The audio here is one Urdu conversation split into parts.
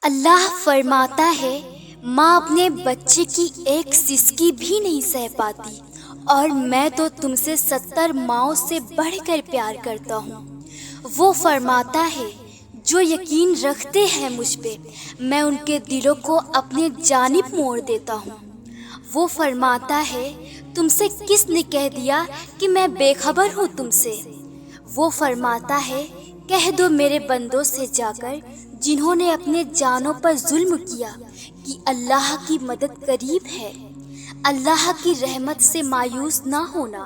اللہ فرماتا ہے ماں اپنے بچے کی ایک سسکی بھی نہیں سہ پاتی، اور میں تو تم سے 70 ماؤں سے بڑھ کر پیار کرتا ہوں۔ وہ فرماتا ہے جو یقین رکھتے ہیں مجھ پہ، میں ان کے دلوں کو اپنے جانب موڑ دیتا ہوں۔ وہ فرماتا ہے تم سے کس نے کہہ دیا کہ میں بے خبر ہوں تم سے؟ وہ فرماتا ہے کہہ دو میرے بندوں سے جا کر جنہوں نے اپنے جانوں پر ظلم کیا کہ اللہ کی مدد قریب ہے، اللہ کی رحمت سے مایوس نہ ہونا۔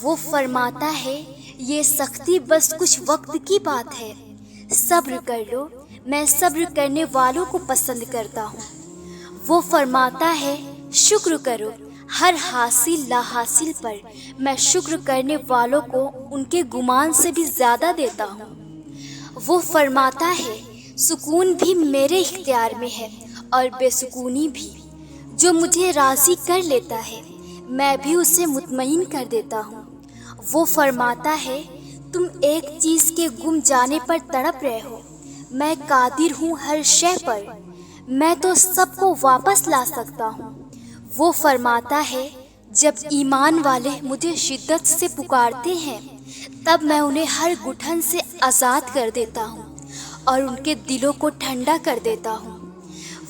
وہ فرماتا ہے یہ سختی بس کچھ وقت کی بات ہے، صبر کر لو، میں صبر کرنے والوں کو پسند کرتا ہوں۔ وہ فرماتا ہے شکر کرو ہر حاصل لا حاصل پر، میں شکر کرنے والوں کو ان کے گمان سے بھی زیادہ دیتا ہوں۔ وہ فرماتا ہے سکون بھی میرے اختیار میں ہے اور بے سکونی بھی، جو مجھے راضی کر لیتا ہے میں بھی اسے مطمئن کر دیتا ہوں۔ وہ فرماتا ہے تم ایک چیز کے گم جانے پر تڑپ رہے ہو، میں قادر ہوں ہر شے پر، میں تو سب کو واپس لا سکتا ہوں۔ وہ فرماتا ہے جب ایمان والے مجھے شدت سے پکارتے ہیں تب میں انہیں ہر گٹھن سے آزاد کر دیتا ہوں اور ان کے دلوں کو ٹھنڈا کر دیتا ہوں۔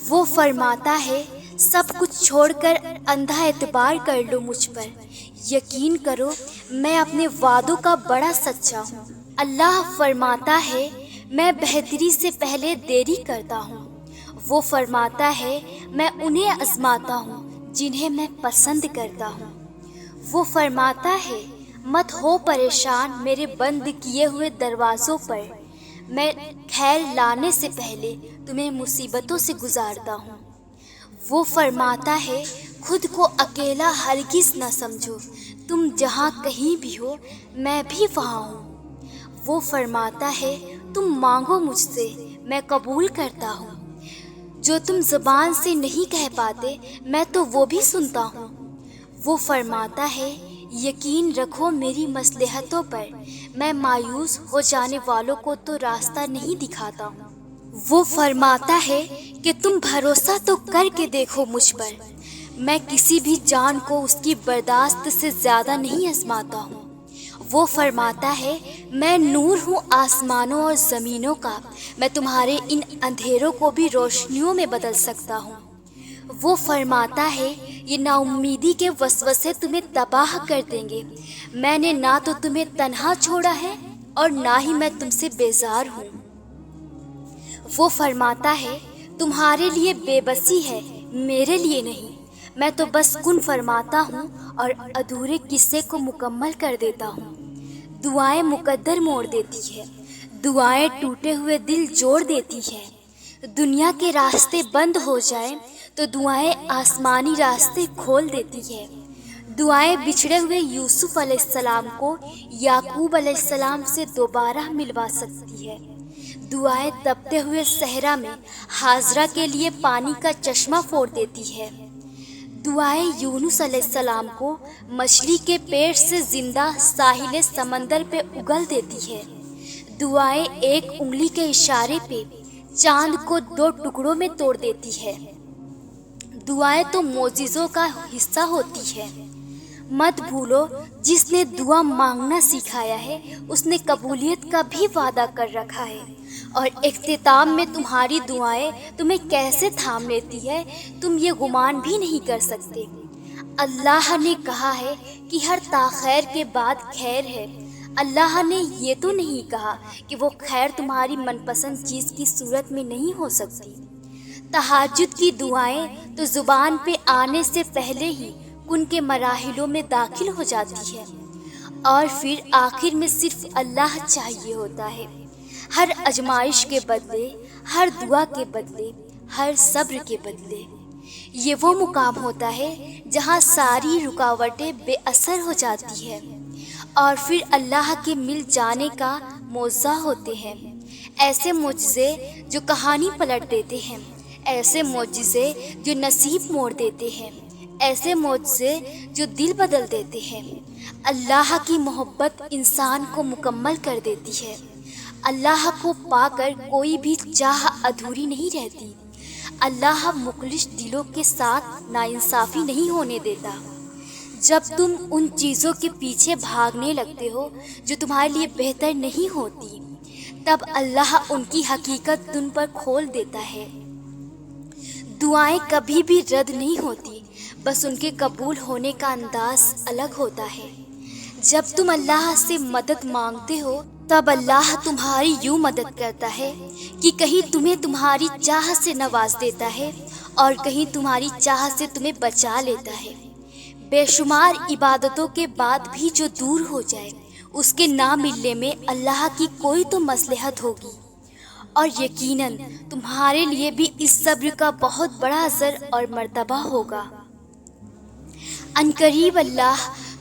وہ فرماتا ہے سب کچھ چھوڑ کر اندھا اعتبار کر لو مجھ پر، یقین کرو میں اپنے وعدوں کا بڑا سچا ہوں۔ اللہ فرماتا ہے میں بہتری سے پہلے دیری کرتا ہوں۔ وہ فرماتا ہے میں انہیں آزماتا ہوں جنہیں میں پسند کرتا ہوں۔ وہ فرماتا ہے مت ہو پریشان میرے بند کیے ہوئے دروازوں پر، میں خیر لانے سے پہلے تمہیں مصیبتوں سے گزارتا ہوں۔ وہ فرماتا ہے خود کو اکیلا ہرگز نہ سمجھو، تم جہاں کہیں بھی ہو میں بھی وہاں ہوں۔ وہ فرماتا ہے تم مانگو مجھ سے میں قبول کرتا ہوں، جو تم زبان سے نہیں کہہ پاتے میں تو وہ بھی سنتا ہوں۔ وہ فرماتا ہے یقین رکھو میری مصلحتوں پر، میں مایوس ہو جانے والوں کو تو راستہ نہیں دکھاتا ہوں۔ وہ فرماتا ہے کہ تم بھروسہ تو کر کے دیکھو مجھ پر، میں کسی بھی جان کو اس کی برداشت سے زیادہ نہیں آزماتا ہوں۔ وہ فرماتا ہے میں نور ہوں آسمانوں اور زمینوں کا، میں تمہارے ان اندھیروں کو بھی روشنیوں میں بدل سکتا ہوں۔ وہ فرماتا ہے یہ نا امیدی کے وسوسے تمہیں تباہ کر دیں گے، میں نے نہ تو تمہیں تنہا چھوڑا ہے اور نہ ہی میں تم سے بیزار ہوں۔ وہ فرماتا ہے تمہارے لیے بے بسی ہے میرے لیے نہیں، میں تو بس کن فرماتا ہوں اور ادھورے قصے کو مکمل کر دیتا ہوں۔ دعائیں مقدر موڑ دیتی ہے، دعائیں ٹوٹے ہوئے دل جوڑ دیتی ہے، دنیا کے راستے بند ہو جائیں تو دعائیں آسمانی راستے کھول دیتی ہے۔ دعائیں بچھڑے ہوئے یوسف علیہ السلام کو یعقوب علیہ السلام سے دوبارہ ملوا سکتی ہے۔ دعائیں تپتے ہوئے صحرا میں حاضرہ کے لیے پانی کا چشمہ پھوڑ دیتی ہے۔ دعائیں یونس علیہ السلام کو مچھلی کے پیٹ سے زندہ ساحل سمندر پہ اگل دیتی ہے۔ دعائیں ایک انگلی کے اشارے پہ چاند کو 2 ٹکڑوں میں توڑ دیتی ہے۔ دعائیں تو معجزوں کا حصہ ہوتی ہے۔ مت بھولو جس نے دعا مانگنا سکھایا ہے اس نے قبولیت کا بھی وعدہ کر رکھا ہے، اور اختتام میں تمہاری دعائیں تمہیں کیسے تھام لیتی ہے تم یہ گمان بھی نہیں کر سکتے۔ اللہ نے کہا ہے کہ ہر تاخیر کے بعد خیر ہے، اللہ نے یہ تو نہیں کہا کہ وہ خیر تمہاری من پسند چیز کی صورت میں نہیں ہو سکتی۔ تہجد کی دعائیں تو زبان پہ آنے سے پہلے ہی کن کے مراحلوں میں داخل ہو جاتی ہے، اور پھر آخر میں صرف اللہ چاہیے ہوتا ہے۔ ہر آزمائش کے بدلے، ہر دعا کے بدلے، ہر صبر کے بدلے، یہ وہ مقام ہوتا ہے جہاں ساری رکاوٹیں بے اثر ہو جاتی ہے، اور پھر اللہ کے مل جانے کا معجزہ ہوتے ہیں۔ ایسے معجزے جو کہانی پلٹ دیتے ہیں، ایسے معجزے جو نصیب موڑ دیتے ہیں، ایسے معجزے جو دل بدل دیتے ہیں۔ اللہ کی محبت انسان کو مکمل کر دیتی ہے۔ اللہ کو پا کر کوئی بھی چاہ ادھوری نہیں رہتی۔ اللہ مخلص دلوں کے ساتھ ناانصافی نہیں ہونے دیتا۔ جب تم ان چیزوں کے پیچھے بھاگنے لگتے ہو جو تمہارے لیے بہتر نہیں ہوتی، تب اللہ ان کی حقیقت تم پر کھول دیتا ہے۔ دعائیں کبھی بھی رد نہیں ہوتی، بس ان کے قبول ہونے کا انداز الگ ہوتا ہے۔ جب تم اللہ سے مدد مانگتے ہو تب اللہ تمہاری یوں مدد کرتا ہے کہ کہیں تمہیں تمہاری چاہ سے نواز دیتا ہے اور کہیں تمہاری چاہ سے تمہیں بچا لیتا ہے۔ بے شمار عبادتوں کے بعد بھی جو دور ہو جائے، اس کے نہ ملنے میں اللہ کی کوئی تو مصلحت ہوگی، اور یقیناً تمہارے لیے بھی اس صبر کا بہت بڑا اثر اور مرتبہ ہوگا۔ عنقریب اللہ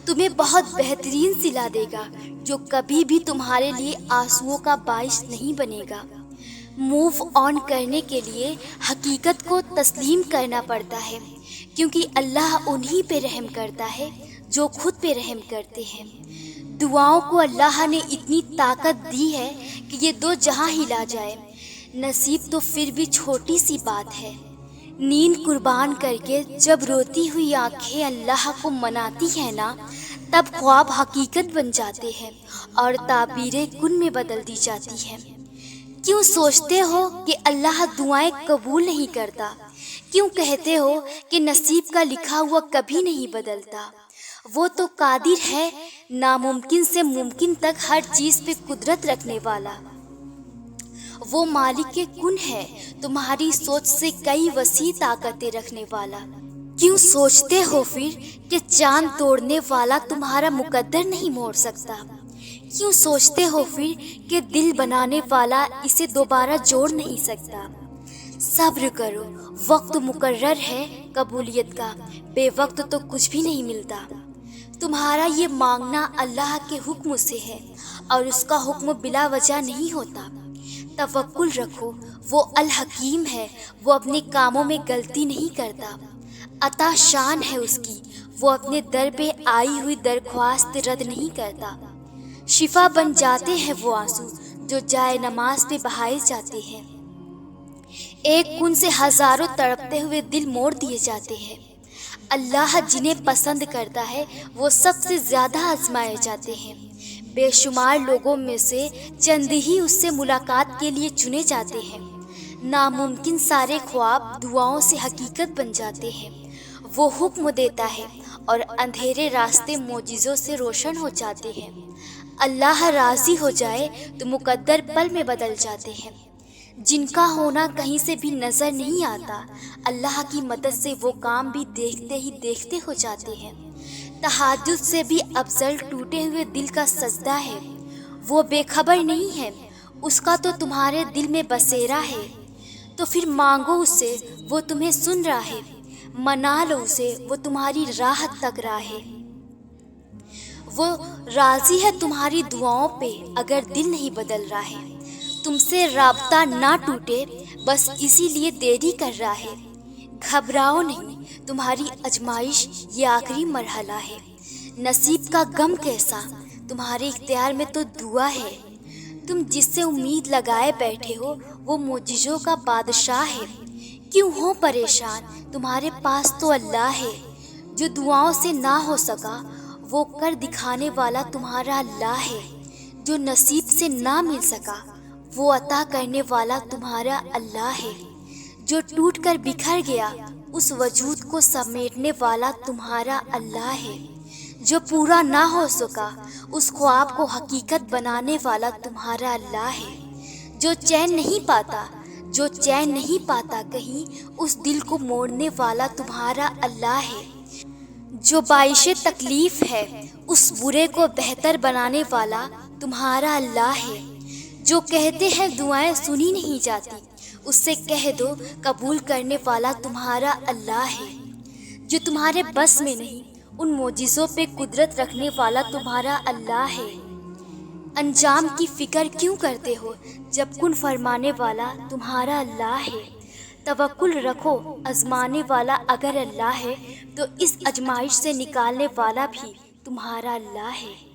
تمہیں بہت بہترین صلہ دے گا جو کبھی بھی تمہارے لیے آنسوؤں کا باعث نہیں بنے گا۔ موو آن کرنے کے لیے حقیقت کو تسلیم کرنا پڑتا ہے، کیونکہ اللہ انہی پہ رحم کرتا ہے جو خود پہ رحم کرتے ہیں۔ دعاؤں کو اللہ نے اتنی طاقت دی ہے کہ یہ دو جہاں ہلا جائے۔ نصیب تو پھر بھی چھوٹی سی بات ہے۔ نیند قربان کر کے جب روتی ہوئی آنکھیں اللہ کو مناتی ہیں نا، تب خواب حقیقت بن جاتے ہیں اور تعبیریں کن میں بدل دی جاتی ہیں۔ کیوں سوچتے ہو کہ اللہ دعائیں قبول نہیں کرتا؟ کیوں کہتے ہو کہ نصیب کا لکھا ہوا کبھی نہیں بدلتا؟ وہ تو قادر ہے، ناممکن سے ممکن تک ہر چیز پہ قدرت رکھنے والا۔ وہ مالک کن ہے، تمہاری سوچ سے کئی وسیع طاقتیں رکھنے والا۔ کیوں سوچتے ہو پھر کہ چاند توڑنے والا تمہارا مقدر نہیں موڑ سکتا؟ کیوں سوچتے ہو پھر کہ دل بنانے والا اسے دوبارہ جوڑ نہیں سکتا؟ صبر کرو، وقت مقرر ہے قبولیت کا، بے وقت تو کچھ بھی نہیں ملتا۔ تمہارا یہ مانگنا اللہ کے حکم سے ہے اور اس کا حکم بلا وجہ نہیں ہوتا۔ توکل رکھو، وہ الحکیم ہے، وہ اپنے کاموں میں غلطی نہیں کرتا۔ عطا شان ہے اس کی، وہ اپنے در پہ آئی ہوئی درخواست رد نہیں کرتا۔ شفا بن جاتے ہیں وہ آنسو جو جائے نماز پہ بہائے جاتے ہیں۔ ایک کن سے ہزاروں تڑپتے ہوئے دل موڑ دیے جاتے ہیں۔ اللہ جنہیں پسند کرتا ہے وہ سب سے زیادہ آزمائے جاتے ہیں۔ بے شمار لوگوں میں سے چند ہی اس سے ملاقات کے لیے چنے جاتے ہیں۔ ناممکن سارے خواب دعاؤں سے حقیقت بن جاتے ہیں۔ وہ حکم دیتا ہے اور اندھیرے راستے معجزوں سے روشن ہو جاتے ہیں۔ اللہ راضی ہو جائے تو مقدر پل میں بدل جاتے ہیں۔ جن کا ہونا کہیں سے بھی نظر نہیں آتا، اللہ کی مدد سے وہ کام بھی دیکھتے ہی دیکھتے ہو جاتے ہیں۔ تہجد سے بھی افضل ٹوٹے ہوئے دل کا سجدہ ہے۔ وہ بے خبر نہیں ہے، اس کا تو تمہارے دل میں بسیرا ہے۔ تو پھر مانگو اس سے، وہ تمہیں سن رہا ہے۔ منا لو اسے، وہ تمہاری راحت تک راہ ہے۔ وہ راضی ہے تمہاری دعاؤں پہ اگر دل نہیں بدل رہا ہے۔ تم سے رابطہ نہ ٹوٹے بس اسی لیے دیری کر رہا ہے۔ گھبراؤ نہیں، تمہاری آزمائش یہ آخری مرحلہ ہے۔ نصیب کا غم کیسا، تمہارے اختیار میں تو دعا ہے۔ تم جس سے امید لگائے بیٹھے ہو وہ معجزوں کا بادشاہ ہے۔ کیوں ہو پریشان، تمہارے پاس تو اللہ ہے۔ جو دعاؤں سے نہ ہو سکا وہ کر دکھانے والا تمہارا اللہ ہے۔ جو نصیب سے نہ مل سکا وہ عطا کرنے والا تمہارا اللہ ہے۔ جو ٹوٹ کر بکھر گیا اس وجود کو سمیٹنے والا تمہارا اللہ ہے۔ جو پورا نہ ہو سکا اس خواب کو حقیقت بنانے والا تمہارا اللہ ہے۔ جو چین نہیں پاتا کہیں اس دل کو موڑنے والا تمہارا اللہ ہے۔ جو باعث تکلیف ہے اس برے کو بہتر بنانے والا تمہارا اللہ ہے۔ جو کہتے ہیں دعائیں سنی نہیں جاتی، اس سے کہہ دو قبول کرنے والا تمہارا اللہ ہے۔ جو تمہارے بس میں نہیں ان معجزوں پہ قدرت رکھنے والا تمہارا اللہ ہے۔ انجام کی فکر کیوں کرتے ہو جب کن فرمانے والا تمہارا اللہ ہے۔ توکل رکھو، آزمانے والا اگر اللہ ہے تو اس آزمائش سے نکالنے والا بھی تمہارا اللہ ہے۔